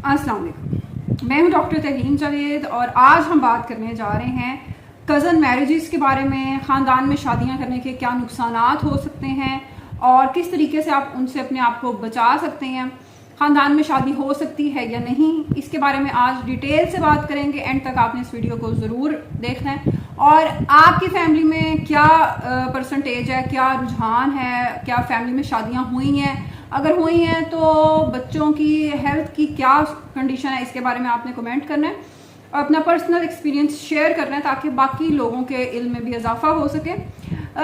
अस्सलाम वालेकुम। मैं हूं डॉक्टर तहरीन जावेद और आज हम बात करने जा रहे हैं कज़न मैरिजेस के बारे में। ख़ानदान में शादियां करने के क्या नुकसानात हो सकते हैं और किस तरीके से आप उनसे अपने आप को बचा सकते हैं। ख़ानदान में शादी हो सकती है या नहीं, इसके बारे में आज डिटेल से बात करेंगे। एंड तक आपने इस वीडियो को ज़रूर देखना है। और आपकी फैमिली में क्या परसेंटेज है, क्या रुझान है, क्या फैमिली में शादियां हुई हैं, अगर हुई हैं तो बच्चों की हेल्थ की क्या कंडीशन है, इसके बारे में आपने कमेंट करना है और अपना पर्सनल एक्सपीरियंस शेयर करना है ताकि बाकी लोगों के इल्म में भी इजाफा हो सके।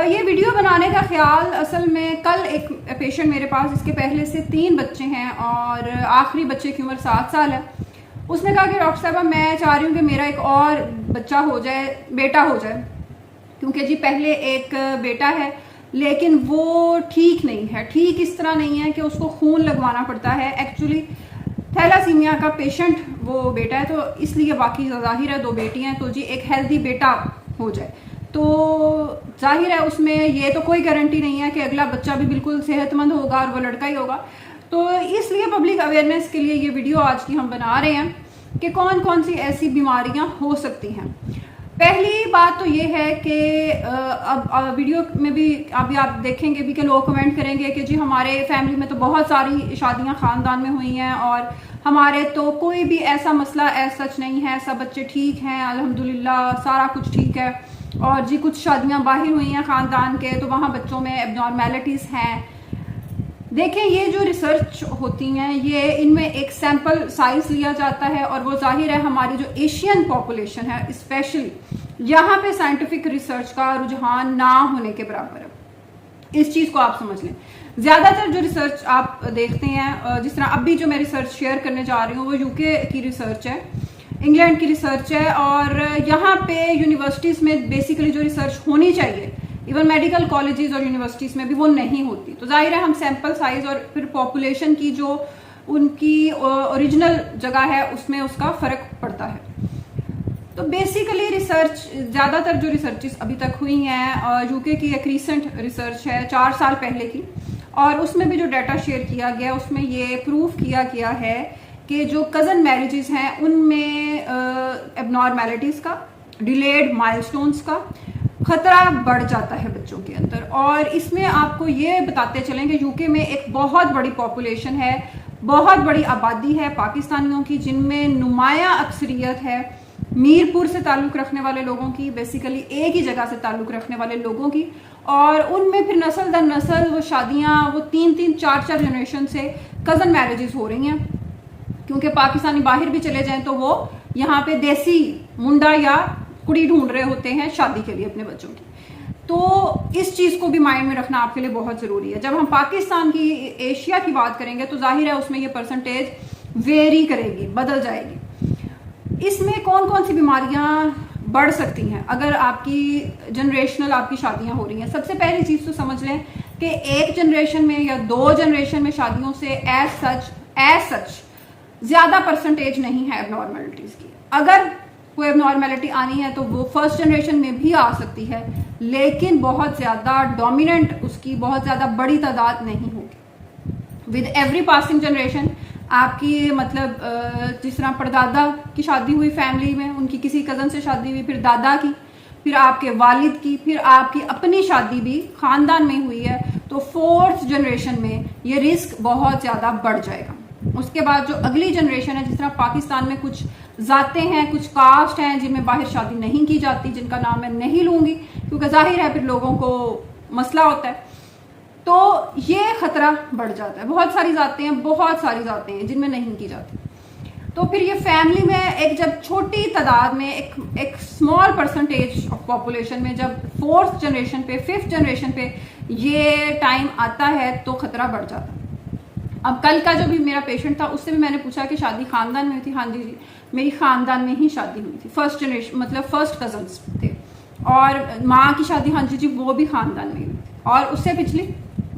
ये वीडियो बनाने का ख्याल असल में, कल एक पेशेंट मेरे पास, इसके पहले से 3 बच्चे हैं और आखिरी बच्चे की उम्र 7 साल है। उसने कहा कि डॉक्टर साहब मैं चाह रही हूँ कि मेरा एक और बच्चा हो जाए, बेटा हो जाए, क्योंकि जी पहले एक बेटा है लेकिन वो ठीक नहीं है। ठीक इस तरह नहीं है कि उसको खून लगवाना पड़ता है, एक्चुअली थैलासीमिया का पेशेंट वो बेटा है, तो इसलिए बाकी जाहिर है 2 बेटियां हैं, तो जी एक हेल्दी बेटा हो जाए तो जाहिर है उसमें ये तो कोई गारंटी नहीं है कि अगला बच्चा भी बिल्कुल सेहतमंद होगा और वो लड़का ही होगा। तो इसलिए पब्लिक अवेयरनेस के लिए ये वीडियो आज की हम बना रहे हैं कि कौन कौन सी ऐसी बीमारियां हो सकती हैं। पहली बात तो ये है कि अब वीडियो में भी अभी आप देखेंगे भी कि लोग कमेंट करेंगे कि जी हमारे फैमिली में तो बहुत सारी शादियां खानदान में हुई हैं और हमारे तो कोई भी ऐसा मसला ऐसा सच नहीं है, सब बच्चे ठीक हैं, अल्हम्दुलिल्लाह सारा कुछ ठीक है। और जी कुछ शादियां बाहर हुई हैं खानदान के तो वहाँ बच्चों में एबनॉर्मेलिटीज़ हैं। देखें, ये जो रिसर्च होती हैं ये इनमें एक सैंपल साइज लिया जाता है और वो जाहिर है हमारी जो एशियन पॉपुलेशन है स्पेशली, यहाँ पे साइंटिफिक रिसर्च का रुझान ना होने के बराबर है। इस चीज को आप समझ लें। ज्यादातर जो रिसर्च आप देखते हैं, जिस तरह अभी जो मैं रिसर्च शेयर करने जा रही हूँ वो यूके की रिसर्च है, इंग्लैंड की रिसर्च है, और यहाँ पे यूनिवर्सिटीज में बेसिकली जो रिसर्च होनी चाहिए, इवन मेडिकल कॉलेजेस और यूनिवर्सिटीज में भी वो नहीं होती। तो जाहिर है हम सैंपल साइज और फिर पॉपुलेशन की जो उनकी ओरिजिनल जगह है उसमें उसका फर्क पड़ता है। तो बेसिकली रिसर्च, ज्यादातर जो रिसर्चेस अभी तक हुई हैं, यूके की एक रीसेंट रिसर्च है 4 साल पहले की, और उसमें भी जो डाटा शेयर किया गया उसमें ये प्रूव किया गया है कि जो कजन मैरिजेस हैं उनमें एबनॉर्मेलिटीज का, डिलेड माइलस्टोन्स का खतरा बढ़ जाता है बच्चों के अंदर। और इसमें आपको ये बताते चलें कि यूके में एक बहुत बड़ी पॉपुलेशन है, बहुत बड़ी आबादी है पाकिस्तानियों की, जिनमें नुमाया अक्सरियत है मीरपुर से ताल्लुक़ रखने वाले लोगों की, बेसिकली एक ही जगह से ताल्लुक़ रखने वाले लोगों की। और उनमें फिर नस्ल दर नस्ल वो शादियाँ, वो 3-3, 4-4 जनरेशन से कज़न मैरिजेस हो रही हैं, क्योंकि पाकिस्तानी बाहर भी चले जाएं तो वो यहाँ पे देसी मुंडा या कुड़ी ढूंढ रहे होते हैं शादी के लिए अपने बच्चों की। तो इस चीज को भी माइंड में रखना आपके लिए बहुत जरूरी है। जब हम पाकिस्तान की, एशिया की बात करेंगे तो जाहिर है उसमें ये परसेंटेज वेरी करेगी, बदल जाएगी। इसमें कौन कौन सी बीमारियां बढ़ सकती हैं अगर आपकी जनरेशनल आपकी शादियां हो रही हैं। सबसे पहली चीज तो समझ लें कि एक जनरेशन में या 2 जनरेशन में शादियों से एज सच ज्यादा परसेंटेज नहीं है एबनॉर्मेलिटीज की। अगर कोई एबनॉर्मेलिटी आनी है तो वो फर्स्ट जनरेशन में भी आ सकती है, लेकिन बहुत ज्यादा डोमिनेंट उसकी बहुत ज्यादा बड़ी तादाद नहीं होगी। विद एवरी पासिंग जनरेशन आपकी, मतलब जिस तरह परदादा की शादी हुई फैमिली में, उनकी किसी कजन से शादी हुई, फिर दादा की, फिर आपके वालिद की, फिर आपकी अपनी शादी भी खानदान में हुई है, तो 4th जनरेशन में ये रिस्क बहुत ज्यादा बढ़ जाएगा। उसके बाद जो अगली जनरेशन है, जिस तरह पाकिस्तान में कुछ जाते हैं, कुछ कास्ट हैं जिनमें बाहर शादी नहीं की जाती, जिनका नाम मैं नहीं लूंगी क्योंकि जाहिर है फिर लोगों को मसला होता है, तो ये खतरा बढ़ जाता है। बहुत सारी जाते हैं जिनमें नहीं की जाती। तो फिर ये फैमिली में एक, जब छोटी तादाद में एक स्मॉल परसेंटेज ऑफ पॉपुलेशन में जब 4th जनरेशन पे, 5th जनरेशन पे ये टाइम आता है तो खतरा बढ़ जाता है। अब कल का जो भी मेरा पेशेंट था उससे भी मैंने पूछा कि शादी खानदान में हुई थी। हाँ जी, मेरी खानदान में ही शादी हुई थी, फर्स्ट जनरेशन, मतलब फर्स्ट कजन्स थे। और माँ की शादी, हाँ जी वो भी खानदान में हुई थी, और उससे पिछली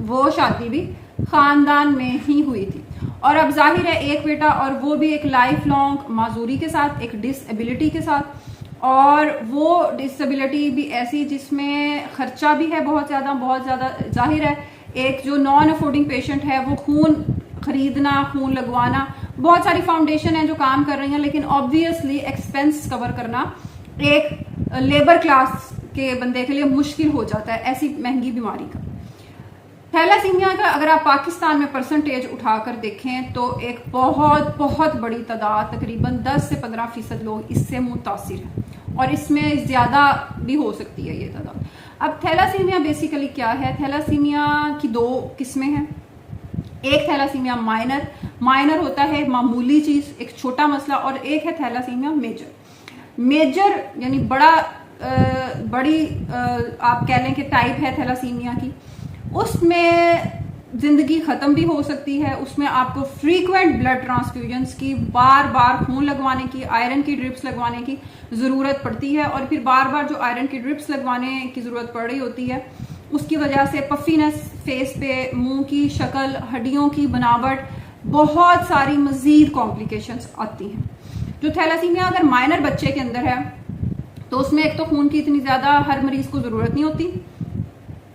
वो शादी भी खानदान में ही हुई थी। और अब जाहिर है एक बेटा, और वो भी एक लाइफ लॉन्ग माजूरी के साथ, एक डिसएबिलिटी के साथ, और वो डिसएबिलिटी भी ऐसी जिसमें खर्चा भी है बहुत ज्यादा। जाहिर है एक जो नॉन अफोर्डिंग पेशेंट है वो खून खरीदना, खून लगवाना, बहुत सारी फाउंडेशन है जो काम कर रही हैं, लेकिन ऑब्वियसली एक्सपेंस कवर करना एक लेबर क्लास के बंदे के लिए मुश्किल हो जाता है ऐसी महंगी बीमारी का। थैलासीमिया का अगर आप पाकिस्तान में परसेंटेज उठाकर देखें तो एक बहुत बहुत बड़ी तादाद, तकरीबन 10 से 15% लोग इससे मुतासिर हैं, और इसमें ज़्यादा भी हो सकती है ये तादाद। अब थैलासीमिया बेसिकली क्या है? थैलासीमिया की दो किस्में हैं। एक थैलासीमिया माइनर होता है, मामूली चीज़, एक छोटा मसला, और एक है थैलासीमिया मेजर यानी बड़ी आप कह लें कि टाइप है थैलासीमिया की। उसमें जिंदगी ख़त्म भी हो सकती है, उसमें आपको फ्रीक्वेंट ब्लड ट्रांसफ्यूजन्स की, बार बार खून लगवाने की, आयरन की ड्रिप्स लगवाने की ज़रूरत पड़ती है, और फिर बार बार जो आयरन की ड्रिप्स लगवाने की ज़रूरत पड़ रही होती है उसकी वजह से पफीनेस फेस पे, मुंह की शक्ल, हड्डियों की बनावट, बहुत सारी मज़ीद कॉम्प्लिकेशंस आती हैं। जो थैलासीमिया अगर माइनर बच्चे के अंदर है तो उसमें एक तो खून की इतनी ज़्यादा हर मरीज़ को ज़रूरत नहीं होती।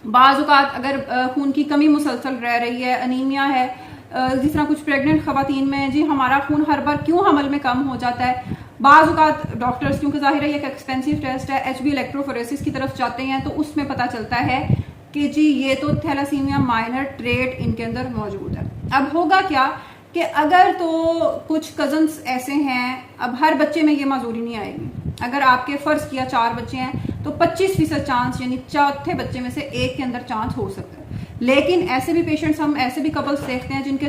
बाज़ औक़ात अगर खून की कमी मुसलसल रह रही है, अनीमिया है, जिस तरह कुछ प्रेग्नेंट ख़वातीन में जी हमारा खून हर बार क्यों हमल में कम हो जाता है, बाज़ औक़ात डॉक्टर्स, क्योंकि ज़ाहिर है ये एक एक्सपेंसिव टेस्ट है, HB इलेक्ट्रोफोरेसिस की तरफ जाते हैं तो उसमें पता चलता है कि जी ये तो थैलासीमिया माइनर ट्रेट इनके अंदर मौजूद है। अब होगा क्या कि अगर तो कुछ कज़न्स ऐसे हैं, अब हर बच्चे में ये माजूरी नहीं आएगी। अगर आपके फ़र्ज़ किया 4 बच्चे हैं तो 25% चांस, यानी चौथे बच्चे में से एक के अंदर चांस हो सकता है। लेकिन ऐसे भी पेशेंट्स, हम ऐसे भी कपल्स देखते हैं जिनके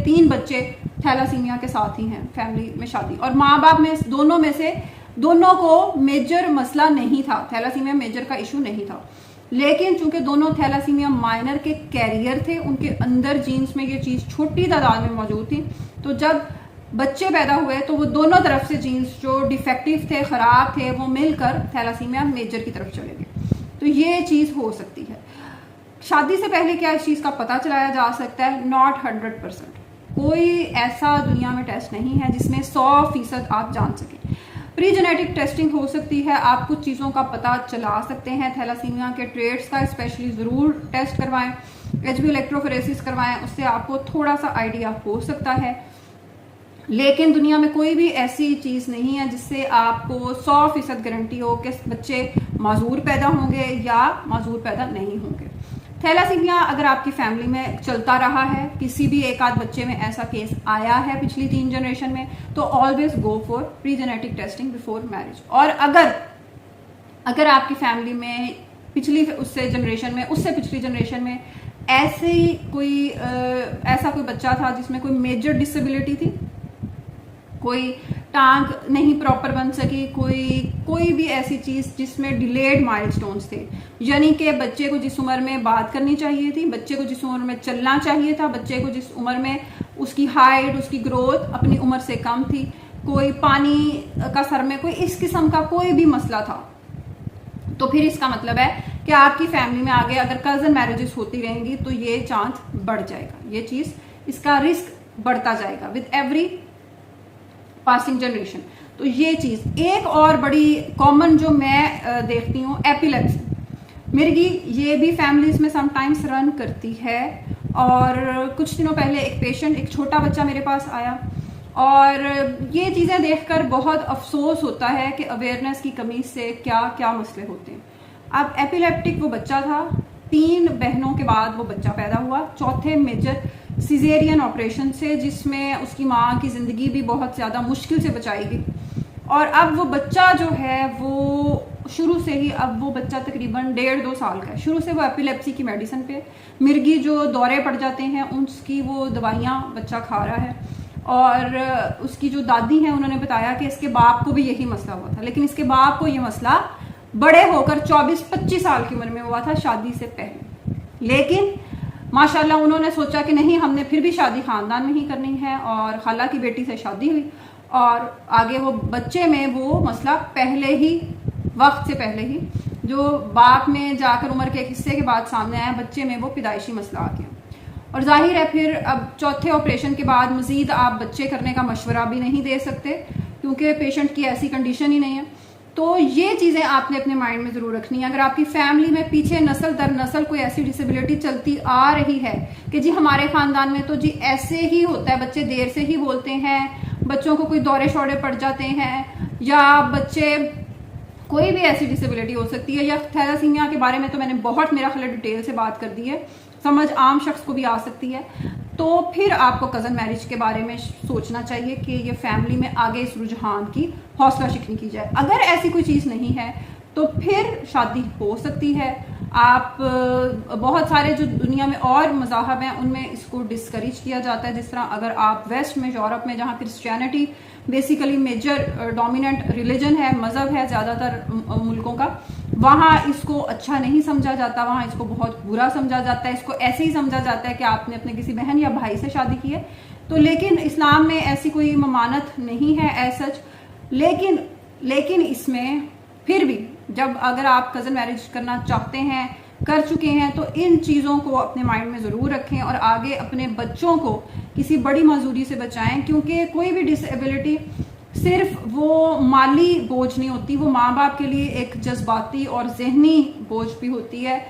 3 बच्चे थैलासीमिया के साथ ही हैं, फैमिली में शादी, और माँ बाप में दोनों को मेजर मसला नहीं था, थैलासीमिया मेजर का इशू नहीं था, लेकिन चूंकि दोनों थैलासीमिया माइनर के कैरियर थे, उनके अंदर जीन्स में ये चीज़ छोटी तादाद में मौजूद थी, तो जब बच्चे पैदा हुए तो वो दोनों तरफ से जीन्स जो डिफेक्टिव थे, ख़राब थे, वो मिलकर थैलासीमिया मेजर की तरफ चले गए। तो ये चीज़ हो सकती है। शादी से पहले क्या इस चीज़ का पता चलाया जा सकता है? नॉट 100%। कोई ऐसा दुनिया में टेस्ट नहीं है जिसमें 100% आप जान सकें। प्री जेनेटिक टेस्टिंग हो सकती है, आप कुछ चीज़ों का पता चला सकते हैं। थैलासीमिया के ट्रेट्स का स्पेशली ज़रूर टेस्ट करवाएं, HB इलेक्ट्रोफोरेसिस करवाएं, उससे आपको थोड़ा सा आइडिया हो सकता है। लेकिन दुनिया में कोई भी ऐसी चीज़ नहीं है जिससे आपको 100% गारंटी हो कि बच्चे माजूर पैदा होंगे या माजूर पैदा नहीं होंगे। थैलासीमिया अगर आपकी फैमिली में चलता रहा है, किसी भी एक आध बच्चे में ऐसा केस आया है पिछली 3 जनरेशन में, तो always go for pre genetic testing before marriage. और अगर आपकी फैमिली में पिछली उससे पिछली जनरेशन में ऐसा कोई बच्चा था जिसमें कोई मेजर डिसेबिलिटी थी, कोई टांग नहीं प्रॉपर बन सकी, कोई भी ऐसी चीज़ जिसमें डिलेड माइलस्टोन्स थे, यानी कि बच्चे को जिस उम्र में बात करनी चाहिए थी, बच्चे को जिस उम्र में चलना चाहिए था, बच्चे को जिस उम्र में उसकी हाइट, उसकी ग्रोथ अपनी उम्र से कम थी, कोई पानी का सर में कोई इस किस्म का कोई भी मसला था, तो फिर इसका मतलब है कि आपकी फैमिली में आगे अगर कज़न मैरिजेस होती रहेंगी तो ये चांस बढ़ जाएगा, ये चीज़, इसका रिस्क बढ़ता जाएगा विद एवरी पासिंग जनरेशन। तो ये चीज़ एक और बड़ी कॉमन जो मैं देखती हूँ, एपिलेप्सी, मिर्गी, ये भी फैमिलीज में समटाइम्स रन करती है। और कुछ दिनों पहले एक छोटा बच्चा मेरे पास आया, और ये चीज़ें देखकर बहुत अफसोस होता है कि अवेयरनेस की कमी से क्या क्या मसले होते हैं। अब एपिलेप्टिक वो बच्चा था, 3 बहनों के बाद वो बच्चा पैदा हुआ, चौथे मेजर सिजेरियन ऑपरेशन से, जिसमें उसकी माँ की ज़िंदगी भी बहुत ज़्यादा मुश्किल से बचाई गई। और अब वो बच्चा जो है वो शुरू से ही, अब वो बच्चा तकरीबन 1.5-2 साल का है, शुरू से वो एपिलेप्सी की मेडिसिन पे, मिर्गी जो दौरे पड़ जाते हैं उसकी वो दवाइयाँ बच्चा खा रहा है। और उसकी जो दादी हैं उन्होंने बताया कि इसके बाप को भी यही मसला हुआ था, लेकिन इसके बाप को ये मसला बड़े होकर 24-25 साल की उम्र में हुआ था, शादी से पहले। लेकिन माशाल्लाह उन्होंने सोचा कि नहीं, हमने फिर भी शादी ख़ानदान में ही करनी है, और खाला की बेटी से शादी हुई, और आगे वो बच्चे में वो मसला वक्त से पहले ही जो बाप में जाकर उम्र के एक हिस्से के बाद सामने आया, बच्चे में वो पैदाइशी मसला आ गया। और जाहिर है फिर अब चौथे ऑपरेशन के बाद मज़ीद आप बच्चे करने का मशवरा भी नहीं दे सकते, क्योंकि पेशेंट की ऐसी कंडीशन ही नहीं है। तो ये चीजें आपने अपने माइंड में जरूर रखनी है। अगर आपकी फैमिली में पीछे नस्ल दर नस्ल कोई ऐसी डिसेबिलिटी चलती आ रही है कि जी हमारे खानदान में तो जी ऐसे ही होता है, बच्चे देर से ही बोलते हैं, बच्चों को कोई दौरे शौरे पड़ जाते हैं, या बच्चे कोई भी ऐसी डिसेबिलिटी हो सकती है, या थैलासीमिया के बारे में तो मैंने बहुत मेरा ख्याल डिटेल से बात कर दी है, समझ आम शख्स को भी आ सकती है, तो फिर आपको कज़न मैरिज के बारे में सोचना चाहिए कि ये फैमिली में आगे इस रुझान की हौसला शिकनी की जाए। अगर ऐसी कोई चीज़ नहीं है तो फिर शादी हो सकती है। आप बहुत सारे जो दुनिया में और मज़ाहब हैं उनमें इसको डिस्करेज किया जाता है, जिस तरह अगर आप वेस्ट में, यूरोप में, जहाँ Christianity basically major dominant religion है, मज़हब है ज़्यादातर मुल्कों का, वहाँ इसको अच्छा नहीं समझा जाता, वहाँ इसको बहुत बुरा समझा जाता है, इसको ऐसे ही समझा जाता है कि आपने अपने किसी बहन या भाई से शादी की है। तो लेकिन इस्लाम में ऐसी कोई ममानत नहीं है एज सच। लेकिन इसमें फिर भी जब अगर आप कज़न मैरिज करना चाहते हैं, कर चुके हैं, तो इन चीज़ों को अपने माइंड में ज़रूर रखें और आगे अपने बच्चों को किसी बड़ी मजदूरी से बचाएं, क्योंकि कोई भी डिसेबिलिटी सिर्फ वो माली बोझ नहीं होती, वो माँ बाप के लिए एक जज्बाती और जहनी बोझ भी होती है।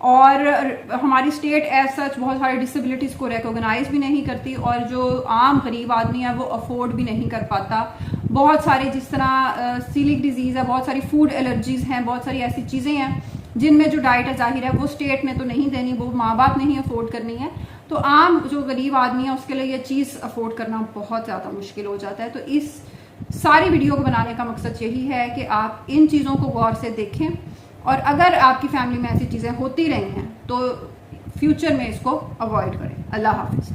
और हमारी स्टेट एज सच बहुत सारी डिसेबिलिटीज़ को रिकॉग्नाइज भी नहीं करती, और जो आम गरीब आदमी है वो अफोर्ड भी नहीं कर पाता। बहुत सारे जिस तरह सीलिक डिजीज़ है, बहुत सारी फूड एलर्जीज़ हैं, बहुत सारी ऐसी चीज़ें हैं जिनमें जो डाइट है जाहिर है वो स्टेट ने तो नहीं देनी, वो माँ बाप ने ही अफोर्ड करनी है। तो आम जो गरीब आदमी है उसके लिए ये चीज़ अफोर्ड करना बहुत ज़्यादा मुश्किल हो जाता है। तो इस सारी वीडियो को बनाने का मकसद यही है कि आप इन चीज़ों को गौर से देखें, और अगर आपकी फैमिली में ऐसी चीज़ें होती रही हैं तो फ्यूचर में इसको अवॉइड करें। अल्लाह हाफिज़।